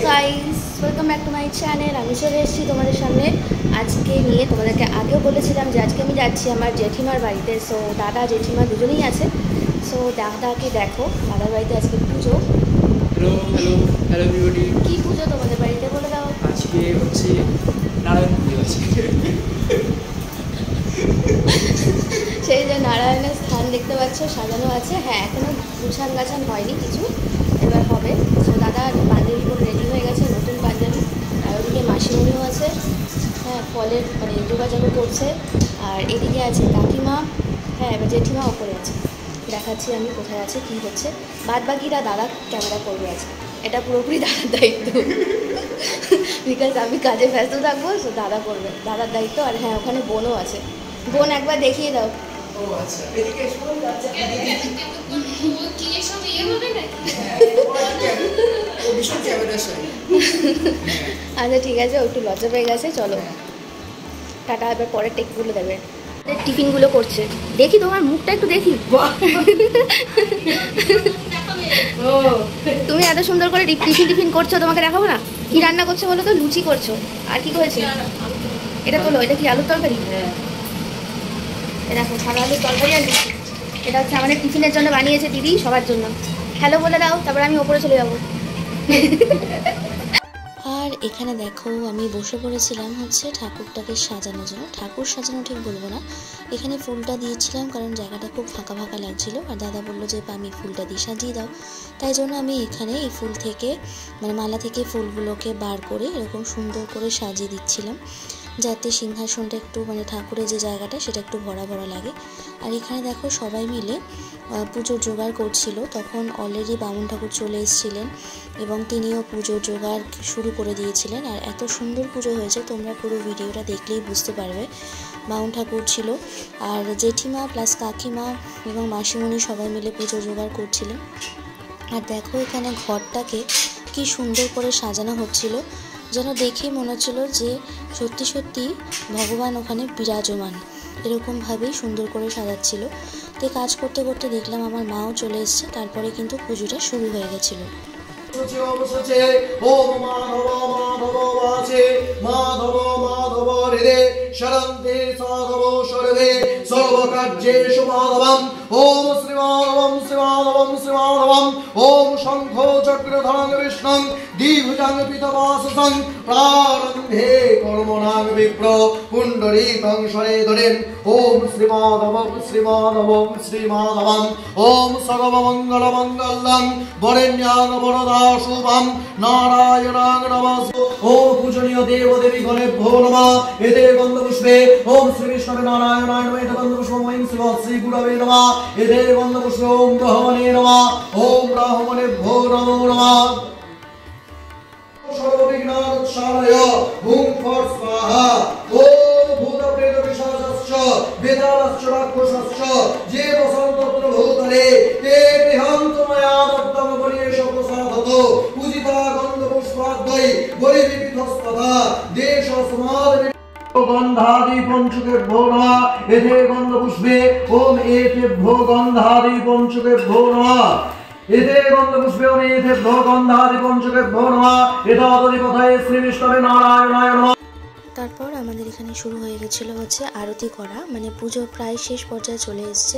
Guys, welcome back to my channel. আমি চলে এসেছি তোমাদের সামনে আজকে নিয়ে। তোমাদেরকে আগেও বলেছিলাম যে আজকে আমি যাচ্ছি আমার জেঠিমার বাড়িতে। সো দাদা জেঠিমা দুজনেই আছে। সো দাদাকে দেখো, দাদার বাড়িতে আজকে পুজো। Hello hello hello everybody. কী পুজো তোমাদের বাড়িতে বলে দাও? আজকে হচ্ছে নারায়ণ পুজো আছে। সেই যে নারায়ণের স্থান দেখতে পাচ্ছ, সাজানো আছে। হ্যাঁ, এখনও গুছান গাছান হয়নি কিছু, এবার হবে। সো দাদা পাঞ্জাবি পরে রেডি হয়ে গেছে, নতুন পাঞ্জাবি। আর ওদিকে মাসিমণিও আছে, হ্যাঁ, ফলের মানে যোগাযোগ করছে। আর এদিকে আছে কাকিমা, হ্যাঁ, এবার জেঠিমা ওপরে আছে। দেখাচ্ছি আমি কোথায় আছে, কী হচ্ছে। বাদ বাকিরা দাদা ক্যামেরা করবে আছে, এটা পুরোপুরি দাদার দায়িত্ব। বিকজ আমি কাজে ব্যস্ত থাকবো, সো দাদা করবে, দাদার দায়িত্ব। আর হ্যাঁ, ওখানে বোনও আছে। বোন একবার দেখিয়ে দাও। ও আচ্ছা, এদিকে এসো। আচ্ছা ঠিক আছে, ও একটু লজ্জা পেয়ে গেছে। চলো টাটা, এবার পরের টেকগুলো দেবে। টিফিনগুলো করছে, দেখি তোমার মুখটা একটু দেখি। তুমি এত সুন্দর করে টিফিন করছো, তোমাকে দেখাবো না? কি রান্না করছো বলো তো? লুচি করছো, আর কি করেছে? এটা তোলো, এটা কি আলুর তরকারি? দেখো, সাদা আলুর তরকারি আর লুচি। এটা হচ্ছে আমাদের টিফিনের জন্য বানিয়েছে দিদি, সবার জন্য। হ্যালো বলে দাও, তারপরে আমি ওপরে চলে যাবো। আর এখানে দেখো, আমি বসে পড়েছিলাম হচ্ছে ঠাকুরটাকে সাজানোর জন্য। ঠাকুর সাজানো ঠিক বলবো না, এখানে ফুলটা দিয়েছিলাম কারণ জায়গাটা খুব ফাঁকা ফাঁকা লাগছিল। আর দাদা বললো যে আমি ফুলটা দিয়ে সাজিয়ে দাও, তাই জন্য আমি এখানে এই ফুল থেকে মানে মালা থেকে ফুলগুলোকে বার করে এরকম সুন্দর করে সাজিয়ে দিচ্ছিলাম, যাতে সিংহাসনটা একটু মানে ঠাকুরের যে জায়গাটা সেটা একটু ভরা ভরা লাগে। আর এখানে দেখো সবাই মিলে পুজোর জোগাড় করছিল। তখন অলরেডি বামুন ঠাকুর চলে এসেছিলেন এবং তিনিও পুজোর জোগাড় শুরু করে দিয়েছিলেন। আর এত সুন্দর পুজো হয়েছে, তোমরা পুরো ভিডিওটা দেখলেই বুঝতে পারবে। বামুন ঠাকুর ছিল, আর জেঠিমা প্লাস কাকিমা এবং মাসিমণি সবাই মিলে পুজো জোগাড় করছিলেন। আর দেখো এখানে ঘরটাকে কি সুন্দর করে সাজানো হচ্ছিল, যেন দেখেই মনে হচ্ছিল যে সত্যি সত্যি ভগবান ওখানে বিরাজমান, এরকমভাবেই সুন্দর করে সাজাচ্ছিল। তো কাজ করতে করতে দেখলাম আমার মাও চলে এসছে, তারপরে কিন্তু পুজোটা শুরু হয়ে গেছিলো। ওম মাধব মাধব বাচে মাধব মাধব হৃদে শরন্তে সাধব সর্বে সর্বকার্যেষু মাধবম। ওম শ্রীমাধবম শ্রীমাধবম শ্রীমাধবম। ওম শঙ্খ চক্রধরং বিষ্ণুং দ্বিভুজং পিতবাসসং প্রারম্ভে কর্মণাং বিপ্র পুণ্ডরীকং শরেধরেন। ওম শ্রীমাধবম শ্রীমাধবম শ্রীমাধবম। ওম সর্বমঙ্গলমঙ্গলং বরেণ্যাং বরদা শুভম নারায়ণাং নমস্তে। ওম পূজনীয় দেব দেবী গণেভ্যো নমঃ। এতে গন্ধপুষ্পে ওম শ্রী বিষ্ণবে নারায়ণায় নমঃ। এতে গন্ধপুষ্পে ওম শ্রী গুরবে নমঃ। এতে গন্ধপুষ্পে ওম ব্রহ্মণে নমঃ। ওম ব্রাহ্মণেভ্যো নমো নমঃ। সর্ববিঘ্নোৎসারয় হুম ফট স্বাহা। ওম ভূতপ্রেত পিশাচস্য বেদালস্য রাক্ষসস্য যে বসন্তত্র ভূতলে তে গৃহান্তময়া দত্তম পরিবেশ প্রসাদত পূজিতা গন্ধপুষ্পাদ্বৈ বৈবিবিধস্তথা দেশ সমাদ গন্ধাদি পঞ্চকেভ্যো নমঃ। এতে গন্ধপুষ্পে ওম এতেভ্যো গন্ধাদি পঞ্চকেভ্যো নমঃ। এতে গন্ধপুষ্পে ওম এতেভ্যো গন্ধাদি পঞ্চকেভ্যো নমঃ। এতদধিপথয়ে শ্রী বিষ্ণবে নারায়ণায় নমঃ। তারপর আমাদের এখানে শুরু হয়ে গেছিলো হচ্ছে আরতি করা, মানে পুজো প্রায় শেষ পর্যায়ে চলে এসছে।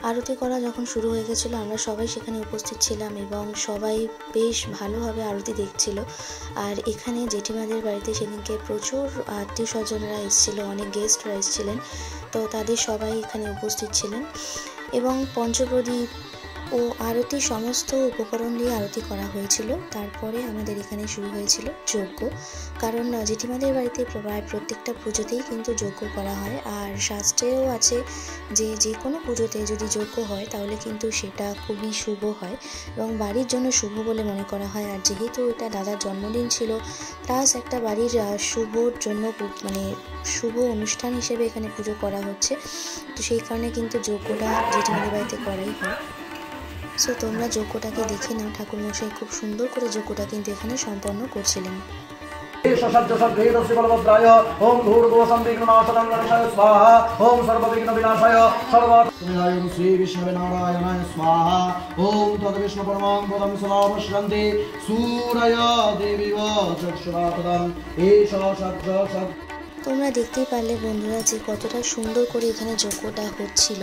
আরতি করা যখন শুরু হয়ে গেছিলো, আমরা সবাই সেখানে উপস্থিত ছিলাম এবং সবাই বেশ ভালোভাবে আরতি দেখছিল। আর এখানে জেঠিমাদের বাড়িতে সেদিনকে প্রচুর আত্মীয় স্বজনরা এসেছিলো, অনেক গেস্টরা এসেছিলেন, তো তাদের সবাই এখানে উপস্থিত ছিলেন। এবং পঞ্চপ্রদীপ ও আরতি সমস্ত উপকরণ দিয়ে আরতি করা হয়েছিল। তারপরে আমাদের এখানে শুরু হয়েছিল যজ্ঞ, কারণ জেঠিমাদের বাড়িতে প্রায় প্রত্যেকটা পুজোতেই কিন্তু যজ্ঞ করা হয়। আর শাস্ত্রেও আছে যে যে কোনো পুজোতে যদি যজ্ঞ হয় তাহলে কিন্তু সেটা খুবই শুভ হয় এবং বাড়ির জন্য শুভ বলে মনে করা হয়। আর যেহেতু এটা দাদার জন্মদিন ছিল, প্লাস একটা বাড়ির শুভর জন্য মানে শুভ অনুষ্ঠান হিসেবে এখানে পুজো করা হচ্ছে, তো সেই কারণে কিন্তু যজ্ঞটা জেঠিমাদের বাড়িতে করাই হয়। সো তোমরা যজ্ঞটাকে দেখে নাও, ঠাকুরমশাই খুব সুন্দর করে যজ্ঞটা কিন্তু এখানে সম্পন্ন করছিলেন। ओम धूर्गोसं विघ्ननाशनं गणेशाय स्वाहा ओम सर्वविघ्न विनाशाय सर्वं श्री विष्णवे नारायणाय स्वाहा ओम तद्विष्णु परमां पदं सदा पश्यन्ति सूरया देवी वा चक्षुरापदं एषा सद् তোমরা দেখতেই পারলে বন্ধুরা যে কতটা সুন্দর করে এখানে যজ্ঞটা হচ্ছিল।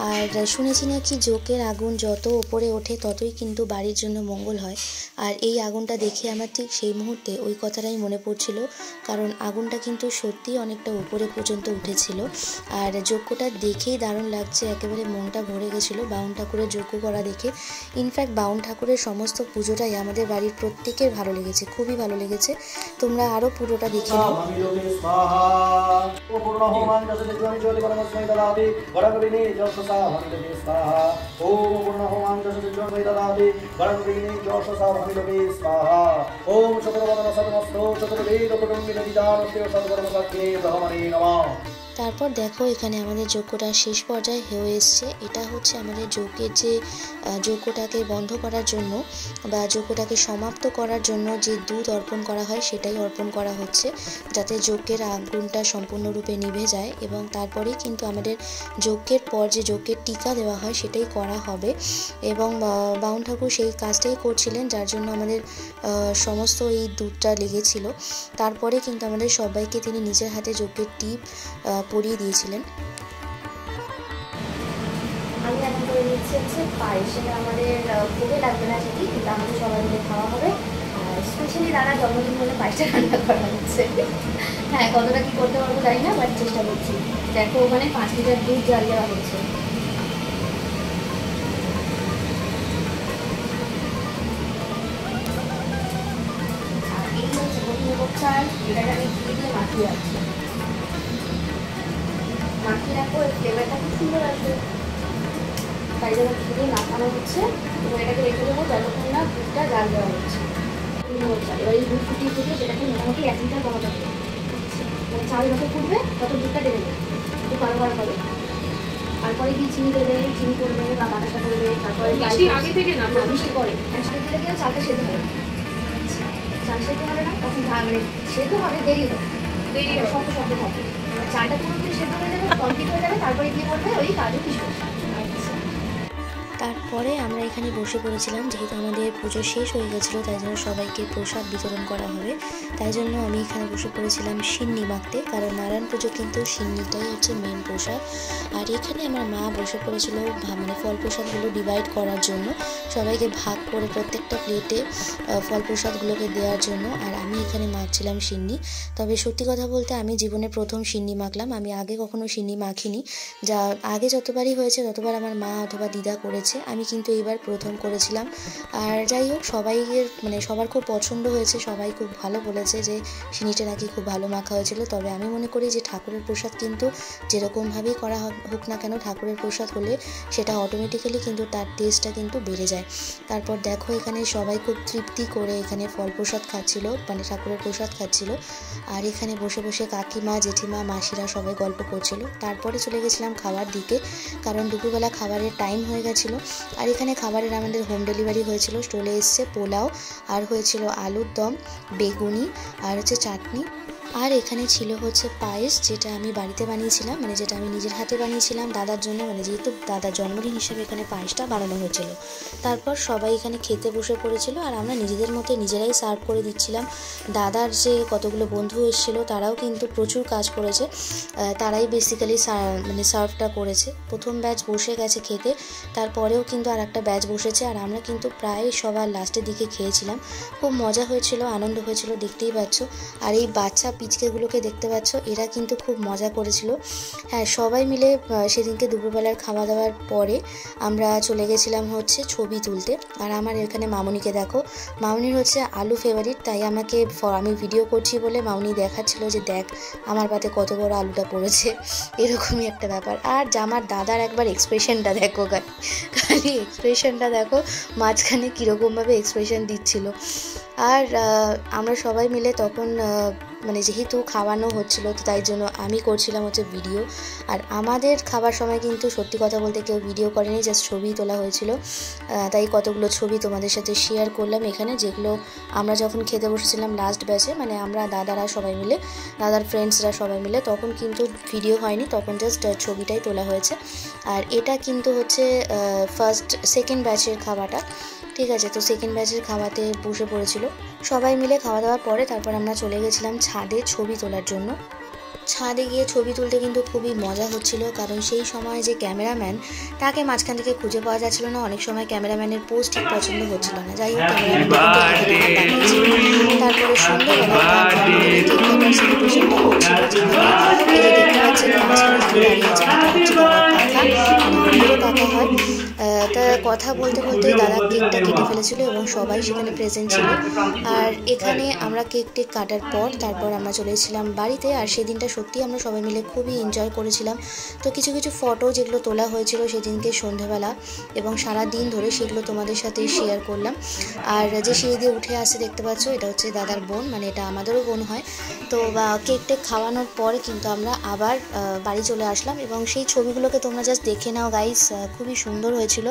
আর শুনেছি নাকি যজ্ঞের আগুন যত ওপরে ওঠে ততই কিন্তু বাড়ির জন্য মঙ্গল হয়। আর এই আগুনটা দেখে আমার ঠিক সেই মুহূর্তে ওই কথাটাই মনে পড়ছিল, কারণ আগুনটা কিন্তু সত্যিই অনেকটা উপরে পর্যন্ত উঠেছিল। আর যজ্ঞটা দেখেই দারুণ লাগছে, একেবারে মনটা ভরে গেছিলো বাউন ঠাকুরের যজ্ঞ করা দেখে। ইনফ্যাক্ট বাউন ঠাকুরের সমস্ত পুজোটাই আমাদের বাড়ির প্রত্যেকের ভালো লেগেছে, খুবই ভালো লেগেছে। তোমরা আরও পুরোটা দেখে নাও। पूर्ण होमान जसते ज्योति ज्योति परमस्मै ददाति वरगविनी जोषसा भविलोके स्वाहा ओम पूर्ण होमान जसते ज्योति ददाति वरगविनी जोषसा भविलोके स्वाहा ओम चतुर्वदन सर्वस्तो चतुर्वेद कुटुम्बिनी निदानस्ते सद्गर्भसाक्षिणे ब्रह्मणे नमः। তারপর দেখো এখানে আমাদের যজ্ঞটা শেষ পর্যায়ে হয়ে এসছে। এটা হচ্ছে আমাদের যজ্ঞের যে যজ্ঞটাকে বন্ধ করার জন্য বা যজ্ঞটাকে সমাপ্ত করার জন্য যে দুধ অর্পণ করা হয় সেটাই অর্পণ করা হচ্ছে, যাতে যজ্ঞের আগুনটা সম্পূর্ণরূপে নিভে যায়। এবং তারপরেই কিন্তু আমাদের যজ্ঞের পর যে যজ্ঞের টিকা দেওয়া হয় সেটাই করা হবে। এবং বাউন ঠাকুর সেই কাজটাই করছিলেন, যার জন্য আমাদের সমস্ত এই দুধটা লেগেছিল। তারপরে কিন্তু আমাদের সবাইকে তিনি নিজের হাতে যজ্ঞের টিপ পরিয়ে দিয়েছিলেন। আমি এখন করে দিচ্ছি হচ্ছে পায়েস, সেটা আমাদের ভোগে লাগবে না সেটি, কিন্তু আমাদের সবাই মিলে খাওয়া হবে। আর স্পেশালি দাদা জন্মদিন বলে পায়েসটা রান্না করা হচ্ছে। হ্যাঁ, কতটা কী করতে পারবো জানি না, বাট চেষ্টা করছি। দেখো ওখানে 5 লিটার দুধ জাল দেওয়া হচ্ছে। আর এই হচ্ছে প্রথমে চাল, এটাকে আমি ঘি দিয়ে মাখিয়ে রাখছি। মাখিয়ে রাখবো, এর ফ্লেভারটা খুব সুন্দর আসবে, তাই জন্য ঘি দিয়ে মাখানো হচ্ছে। এবং এটাকে রেখে দেবো যতক্ষণ না দুধটা জাল দেওয়া হচ্ছে। এবার এই দুধ ফুটিয়ে ফুটিয়ে সেটাকে মোটামুটি 1 লিটার কমাতে হবে। মানে চাল যত ফুটবে তত দুধটা দেবে, একটু ভালো হবে। তারপরে কি চিনি দেবে, চিনি করবে বা বাতাসা করবে। তারপরে আগে থেকে না মিষ্টি করে একসাথে দিলে গিয়ে চালটা সেদ্ধ হবে। চাল সেদ্ধ হবে না তখন মানে সেদ্ধ হবে, দেরি হবে, শক্ত শক্ত হবে। চালটা পুরোপুরি সেদ্ধ হয়ে যাবে, কমপ্লিট হয়ে যাবে, তারপরে কি করবে ওই কাজু কিশমিশ। তারপরে আমরা এখানে বসে পড়েছিলাম, যেহেতু আমাদের পুজো শেষ হয়ে গেছিলো তাই জন্য সবাইকে প্রসাদ বিতরণ করা হবে। তাই জন্য আমি এখানে বসে পড়েছিলাম সিন্নি মাখতে, কারণ নারায়ণ পুজো কিন্তু সিন্নিটাই হচ্ছে মেন প্রসাদ। আর এখানে আমার মা বসে পড়েছিল মানে ফল প্রসাদগুলো ডিভাইড করার জন্য, সবাইকে ভাগ করে প্রত্যেকটা প্লেটে ফল প্রসাদগুলোকে দেওয়ার জন্য। আর আমি এখানে মাখছিলাম সিন্নি। তবে সত্যি কথা বলতে আমি জীবনে প্রথম সিন্নি মাখলাম, আমি আগে কখনো সিন্নি মাখিনি। যা আগে যতবারই হয়েছে ততবার আমার মা অথবা দিদা করেছে, আমি কিন্তু এইবার প্রথম করেছিলাম। আর যাই হোক, সবাইয়ের মানে সবার খুব পছন্দ হয়েছে, সবাই খুব ভালো বলেছে যে সিন্নিটা নাকি খুব ভালো মাখা হয়েছিল। তবে আমি মনে করি যে ঠাকুরের প্রসাদ কিন্তু যেরকমভাবেই করা হোক না কেন, ঠাকুরের প্রসাদ হলে সেটা অটোমেটিক্যালি কিন্তু তার টেস্টটা কিন্তু বেড়ে যায়। তারপর দেখো এখানে সবাই খুব তৃপ্তি করে এখানে ফল প্রসাদ খাচ্ছিল, মানে ঠাকুরের প্রসাদ খাচ্ছিল। আর এখানে বসে বসে কাকিমা, জেঠিমা, মাসিরা সবাই গল্প করছিল। তারপরে চলে গেছিলাম খাওয়ার দিকে, কারণ দুপুরবেলা খাবারের টাইম হয়ে গেছিলো। আর এখানে খাবারের আমাদের হোম ডেলিভারি হয়েছিল, চলে এসছে পোলাও, আর হয়েছিল আলুর দম, বেগুনি, আর হচ্ছে চাটনি। আর এখানে ছিল হচ্ছে পায়েস, যেটা আমি বাড়িতে বানিয়েছিলাম, মানে যেটা আমি নিজের হাতে বানিয়েছিলাম দাদার জন্য, মানে যেহেতু দাদার জন্মদিন হিসেবে এখানে পায়েসটা বানানো হয়েছিল। তারপর সবাই এখানে খেতে বসে পড়েছিল, আর আমরা নিজেদের মধ্যে নিজেরাই সার্ভ করে দিচ্ছিলাম। দাদার যে কতগুলো বন্ধু এসেছিল তারাও কিন্তু প্রচুর কাজ করেছে, তারাই বেসিক্যালি মানে সার্ভটা করেছে। প্রথম ব্যাচ বসে গেছে খেতে, তারপরেও কিন্তু আর একটা ব্যাচ বসেছে। আর আমরা কিন্তু প্রায় সবার লাস্টের দিকে খেয়েছিলাম। খুব মজা হয়েছিল, আনন্দ হয়েছিল, দেখতেই পাচ্ছ। আর এই বাচ্চা পিচকেগুলোকে দেখতে পাচ্ছ, এরা কিন্তু খুব মজা করেছিল। হ্যাঁ, সবাই মিলে সেদিনকে দুপুরবেলার খাওয়া দাওয়ার পরে আমরা চলে গেছিলাম হচ্ছে ছবি তুলতে। আর আমার এখানে মামুনিকে দেখো, মামুনির হচ্ছে আলু ফেভারিট, তাই আমাকে আমি ভিডিও করছি বলে মামুনি দেখাচ্ছিল যে দেখ আমার পাতে কত বড় আলুটা পড়েছে, এরকমই একটা ব্যাপার। আর আমার দাদার একবার এক্সপ্রেশনটা দেখো, খালি এক্সপ্রেশনটা দেখো, মাঝখানে কীরকমভাবে এক্সপ্রেশন দিচ্ছিল। আর আমরা সবাই মিলে তখন মানে যেহেতু খাওয়ানো হচ্ছিল তো তাই জন্য আমি করছিলাম হচ্ছে ভিডিও। আর আমাদের খাবার সময় কিন্তু সত্যি কথা বলতে কেউ ভিডিও করেনি, জাস্ট ছবি তোলা হয়েছিল। তাই কতগুলো ছবি তোমাদের সাথে শেয়ার করলাম এখানে, যেগুলো আমরা যখন খেতে বসেছিলাম লাস্ট ব্যাচে, মানে আমরা দাদারা সবাই মিলে, দাদার ফ্রেন্ডসরা সবাই মিলে, তখন কিন্তু ভিডিও হয়নি, তখন জাস্ট ছবিটাই তোলা হয়েছে। আর এটা কিন্তু হচ্ছে সেকেন্ড ব্যাচের খাওয়াটা, ঠিক আছে। তো সেকেন্ড ব্যাচের খাওয়াতে বসে পড়েছিল সবাই মিলে। খাওয়া দাওয়ার পরে তারপর আমরা চলে গেছিলাম ছাদে ছবি তোলার জন্য। ছাদে গিয়ে ছবি তুলতে কিন্তু খুবই মজা হচ্ছিল, কারণ সেই সময় যে ক্যামেরাম্যান তাকে মাঝখান থেকে খুঁজে পাওয়া যাচ্ছিল না, অনেক সময় ক্যামেরাম্যানের পোজ ঠিক পছন্দ হচ্ছিল না। যাই হোক, তারপরে তা কথা বলতে বলতে দাদা কেকটা কেটে ফেলেছিল এবং সবাই সেখানে প্রেজেন্ট ছিল। আর এখানে আমরা কেক টেক কাটার পর তারপর আমরা চলে এসেছিলাম বাড়িতে। আর সেদিনটা সত্যি আমরা সবাই মিলে খুবই এনজয় করেছিলাম। তো কিছু কিছু ফটো যেগুলো তোলা হয়েছিল সেদিনকে সন্ধ্যেবেলা এবং সারা দিন ধরে, সেগুলো তোমাদের সাথে শেয়ার করলাম। আর যে সিঁড়ি দিয়ে উঠে আসে দেখতে পাচ্ছ, এটা হচ্ছে দাদার বোন, মানে এটা আমাদেরও বোন হয়। তো কেক টেক খাওয়ানোর পরে কিন্তু আমরা আবার বাড়ি চলে আসলাম এবং সেই ছবিগুলোকে তোমরা জাস্ট দেখে নাও গাইস, খুবই সুন্দর হয়েছিল।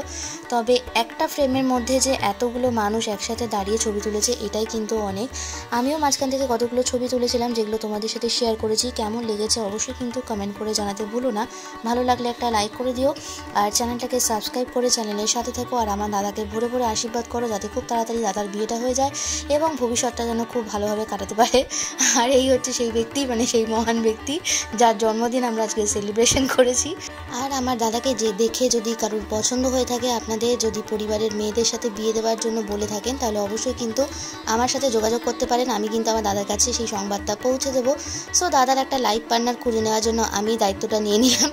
তবে একটা ফ্রেমের মধ্যে যে এতগুলো মানুষ একসাথে দাঁড়িয়ে ছবি তুলেছে এটাই কিন্তু অনেক। আমিও মাঝখান থেকে কতগুলো ছবি তুলেছিলাম যেগুলো তোমাদের সাথে শেয়ার করেছি। কেমন লেগেছে অবশ্যই কিন্তু কমেন্ট করে জানাতে ভুলো না। ভালো লাগলে একটা লাইক করে দিও আর চ্যানেলটাকে সাবস্ক্রাইব করে চ্যানেলের সাথে থেকো। আর আমার দাদাকে ভরে ভরে আশীর্বাদ করো যাতে খুব তাড়াতাড়ি দাদার বিয়েটা হয়ে যায় এবং ভবিষ্যৎটা যেন খুব ভালোভাবে কাটাতে পারে। আর এই হচ্ছে সেই ব্যক্তি, মানে সেই মহান ব্যক্তি যার জন্মদিন আমরা আজকে সেলিব্রেশন করেছি। আর আমার দাদাকে যে দেখে যদি কারোর পছন্দ হয়ে থাকে, আপনাদের যদি পরিবারের মেয়েদের সাথে বিয়ে দেওয়ার জন্য বলে থাকেন, তাহলে অবশ্যই কিন্তু আমার সাথে যোগাযোগ করতে পারেন। আমি কিন্তু আমার দাদার কাছে সেই সংবাদটা পৌঁছে দেবো। সো দাদার একটা লাইফ পার্টনার খুঁজে নেওয়ার জন্য আমি দায়িত্বটা নিয়ে নিলাম।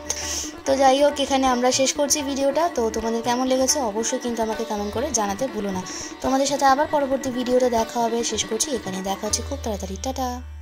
তো যাই হোক, এখানে আমরা শেষ করছি ভিডিওটা। তো তোমাদের কেমন লেগেছে অবশ্যই কিন্তু আমাকে কমেন্ট করে জানাতে ভুলো না। তোমাদের সাথে আবার পরবর্তী ভিডিওটা দেখা হবে। শেষ করছি এখানে, দেখা হচ্ছে খুব তাড়াতাড়ি। টাটা।